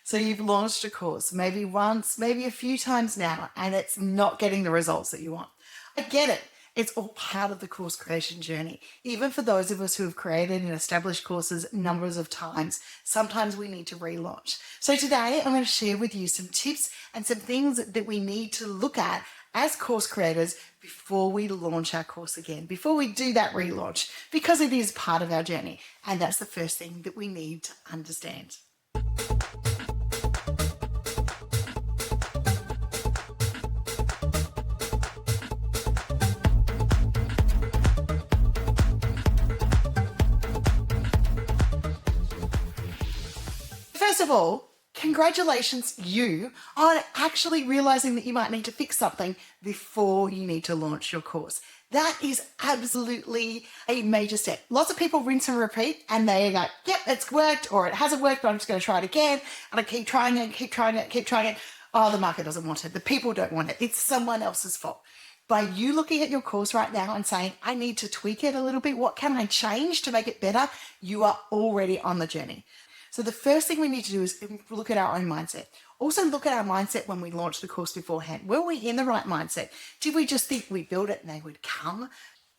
So you've launched a course, maybe once, maybe a few times now, and it's not getting the results that you want. I get it. It's all part of the course creation journey. Even for those of us who have created and established courses numbers of times, sometimes we need to relaunch. So today I'm going to share with you some tips and some things that we need to look at as course creators before we launch our course again, before we do that relaunch, because it is part of our journey. And that's the first thing that we need to understand. First of all, congratulations you on actually realizing that you might need to fix something before you need to launch your course. That is absolutely a major step. Lots of people rinse and repeat and they go, yep, it's worked, or it hasn't worked, but I'm just going to try it again. And I keep trying it, keep trying it, keep trying it. Oh, the market doesn't want it. The people don't want it. It's someone else's fault. By you looking at your course right now and saying, I need to tweak it a little bit, what can I change to make it better? You are already on the journey. So the first thing we need to do is look at our own mindset. Also look at our mindset when we launched the course beforehand. Were we in the right mindset? Did we just think we'd build it and they would come?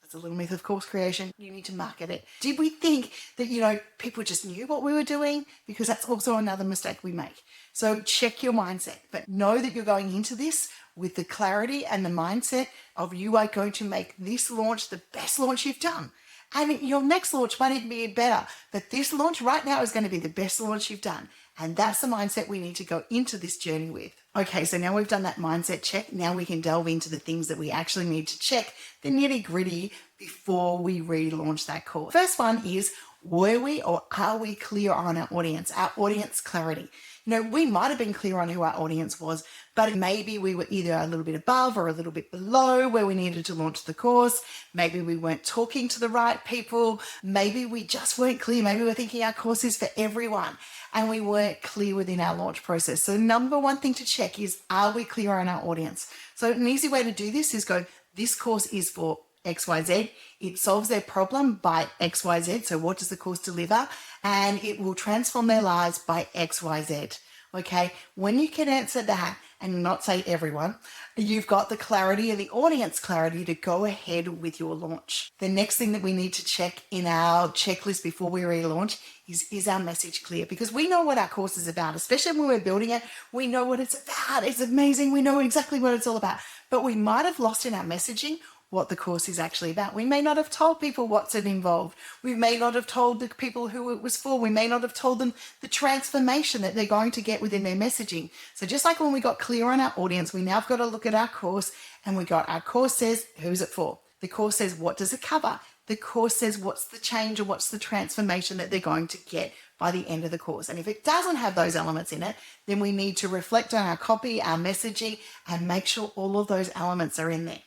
That's a little myth of course creation. You need to market it. Did we think that, people just knew what we were doing? Because that's also another mistake we make. So check your mindset, but know that you're going into this with the clarity and the mindset of you are going to make this launch the best launch you've done. And your next launch might even be better, but this launch right now is going to be the best launch you've done. And that's the mindset we need to go into this journey with. Okay, so now we've done that mindset check. Now we can delve into the things that we actually need to check, the nitty gritty, before we relaunch that course. First one is, were we or are we clear on our audience clarity? We might have been clear on who our audience was, but maybe we were either a little bit above or a little bit below where we needed to launch the course. Maybe we weren't talking to the right people. Maybe we just weren't clear. Maybe we're thinking our course is for everyone and we weren't clear within our launch process. So number one thing to check is, are we clear on our audience? So an easy way to do this is go, this course is for XYZ. It solves their problem by XYZ. So what does the course deliver? And it will transform their lives by XYZ. Okay. When you can answer that and not say everyone, you've got the clarity and the audience clarity to go ahead with your launch. The next thing that we need to check in our checklist before we relaunch is our message clear? Because we know what our course is about, especially when we're building it. We know what it's about. It's amazing. We know exactly what it's all about, but we might have lost in our messaging what the course is actually about. We may not have told people what's involved. We may not have told the people who it was for. We may not have told them the transformation that they're going to get within their messaging. So just like when we got clear on our audience, we now have got to look at our course, and we got our course says, who's it for? The course says, what does it cover? The course says, what's the change or what's the transformation that they're going to get by the end of the course. And if it doesn't have those elements in it, then we need to reflect on our copy, our messaging, and make sure all of those elements are in there.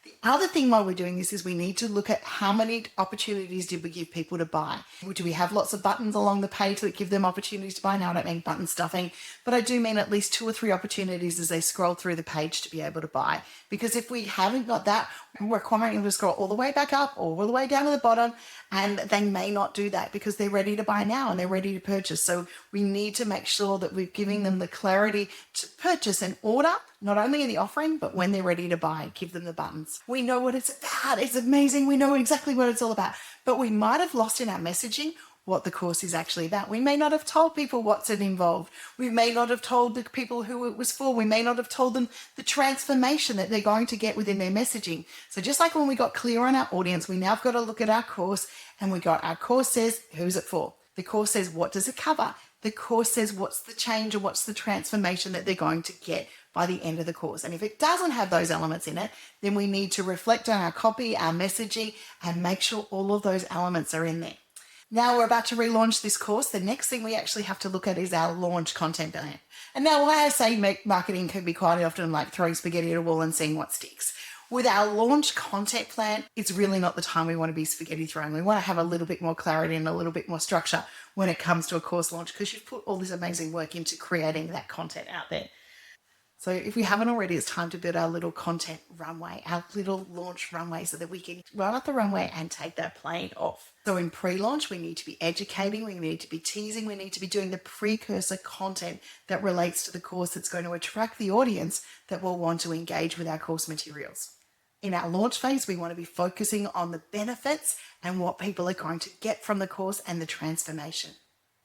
The other thing while we're doing this is we need to look at how many opportunities did we give people to buy. Do we have lots of buttons along the page that give them opportunities to buy? Now, I don't mean button stuffing, but I do mean at least 2 or 3 opportunities as they scroll through the page to be able to buy. Because if we haven't got that, we're requiring them to scroll all the way back up or all the way down to the bottom, and they may not do that because they're ready to buy now and they're ready to purchase. So we need to make sure that we're giving them the clarity to purchase and order, not only in the offering, but when they're ready to buy, give them the buttons. We know what it's about. It's amazing. We know exactly what it's all about, but we might have lost in our messaging what the course is actually about. We may not have told people what's involved. We may not have told the people who it was for. We may not have told them the transformation that they're going to get within their messaging. So just like when we got clear on our audience, we now have got to look at our course, and we got our course says, who's it for? The course says, what does it cover? The course says, what's the change or what's the transformation that they're going to get by the end of the course. And if it doesn't have those elements in it, then we need to reflect on our copy, our messaging, and make sure all of those elements are in there. Now we're about to relaunch this course. The next thing we actually have to look at is our launch content plan. And now why I say marketing can be quite often like throwing spaghetti at a wall and seeing what sticks. With our launch content plan, it's really not the time we want to be spaghetti throwing. We want to have a little bit more clarity and a little bit more structure when it comes to a course launch, because you've put all this amazing work into creating that content out there. So if we haven't already, it's time to build our little content runway, our little launch runway, so that we can run up the runway and take that plane off. So in pre-launch, we need to be educating, we need to be teasing, we need to be doing the precursor content that relates to the course that's going to attract the audience that will want to engage with our course materials. In our launch phase, we want to be focusing on the benefits and what people are going to get from the course and the transformation.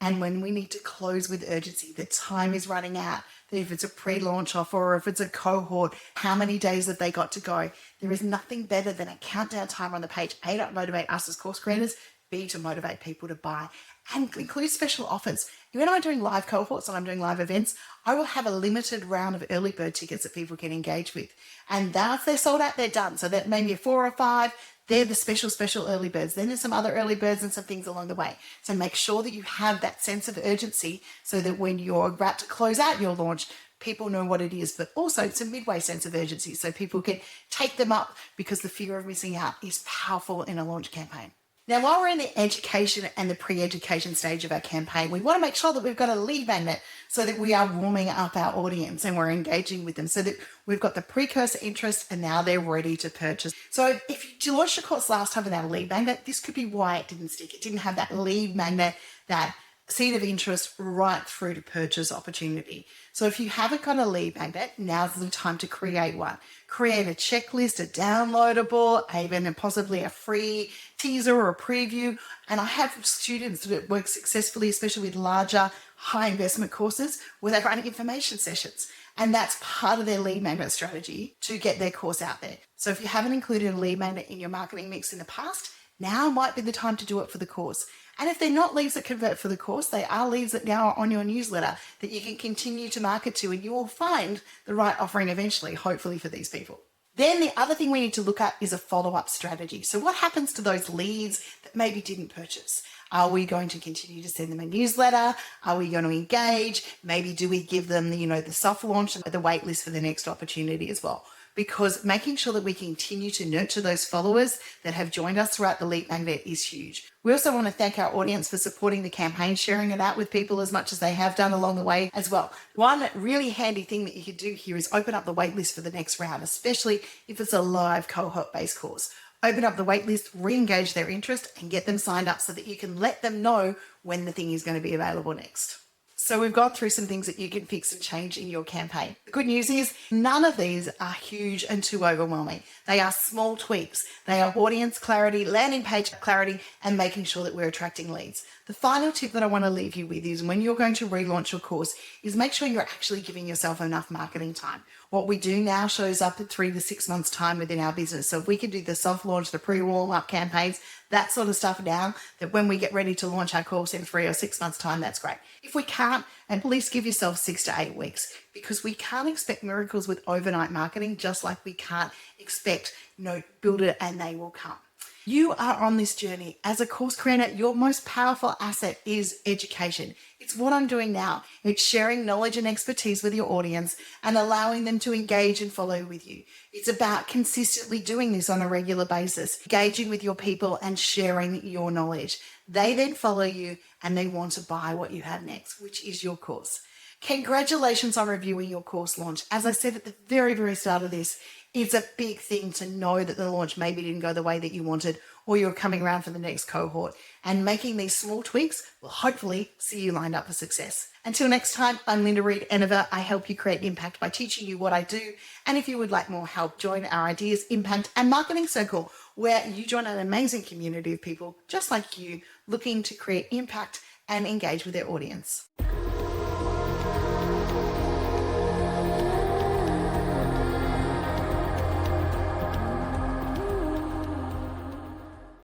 And when we need to close with urgency, the time is running out, that if it's a pre-launch offer or if it's a cohort, how many days have they got to go? There is nothing better than a countdown timer on the page, A, to motivate us as course creators, B, to motivate people to buy, and include special offers. When I'm doing live cohorts and I'm doing live events, I will have a limited round of early bird tickets that people can engage with. And once they're sold out, they're done. So that maybe 4 or 5, they're the special early birds. Then there's some other early birds and some things along the way. So make sure that you have that sense of urgency so that when you're about to close out your launch, people know what it is, but also it's a midway sense of urgency so people can take them up, because the fear of missing out is powerful in a launch campaign. Now, while we're in the education and the pre-education stage of our campaign, we want to make sure that we've got a lead magnet so that we are warming up our audience and we're engaging with them, so that we've got the precursor interest and now they're ready to purchase. So if you launched your course last time without a lead magnet, this could be why it didn't stick. It didn't have that lead magnet, that seed of interest right through to purchase opportunity. So if you haven't got a lead magnet, now's the time to create one. Create a checklist, a downloadable, even and possibly a free teaser or a preview. And I have students that work successfully, especially with larger, high investment courses, where they run information sessions. And that's part of their lead magnet strategy to get their course out there. So if you haven't included a lead magnet in your marketing mix in the past, now might be the time to do it for the course. And if they're not leads that convert for the course, they are leads that now are on your newsletter that you can continue to market to, and you will find the right offering eventually, hopefully, for these people. Then the other thing we need to look at is a follow-up strategy. So what happens to those leads that maybe didn't purchase? Are we going to continue to send them a newsletter? Are we going to engage? Maybe do we give them the soft launch and the wait list for the next opportunity as well? Because making sure that we continue to nurture those followers that have joined us throughout the lead magnet is huge. We also want to thank our audience for supporting the campaign, sharing it out with people as much as they have done along the way as well. One really handy thing that you could do here is open up the wait list for the next round, especially if it's a live cohort-based course. Open up the wait list, re-engage their interest, and get them signed up so that you can let them know when the thing is going to be available next. So we've gone through some things that you can fix and change in your campaign. The good news is none of these are huge and too overwhelming. They are small tweaks. They are audience clarity, landing page clarity, and making sure that we're attracting leads. The final tip that I want to leave you with is when you're going to relaunch your course is make sure you're actually giving yourself enough marketing time. What we do now shows up at 3 to 6 months time within our business. So if we can do the soft launch, the pre-warm up campaigns, that sort of stuff now, that when we get ready to launch our course in 3 or 6 months time, that's great. If we can't, at least give yourself 6 to 8 weeks, because we can't expect miracles with overnight marketing, just like we can't expect, build it and they will come. You are on this journey. As a course creator, your most powerful asset is education. It's what I'm doing now. It's sharing knowledge and expertise with your audience and allowing them to engage and follow with you. It's about consistently doing this on a regular basis, engaging with your people and sharing your knowledge. They then follow you and they want to buy what you have next, which is your course. Congratulations on reviewing your course launch. As I said at the very, very start of this, it's a big thing to know that the launch maybe didn't go the way that you wanted, or you're coming around for the next cohort. And making these small tweaks will hopefully see you lined up for success. Until next time, I'm Linda Reed-Enever. I help you create impact by teaching you what I do. And if you would like more help, join our Ideas, Impact and Marketing Circle, where you join an amazing community of people just like you looking to create impact and engage with their audience.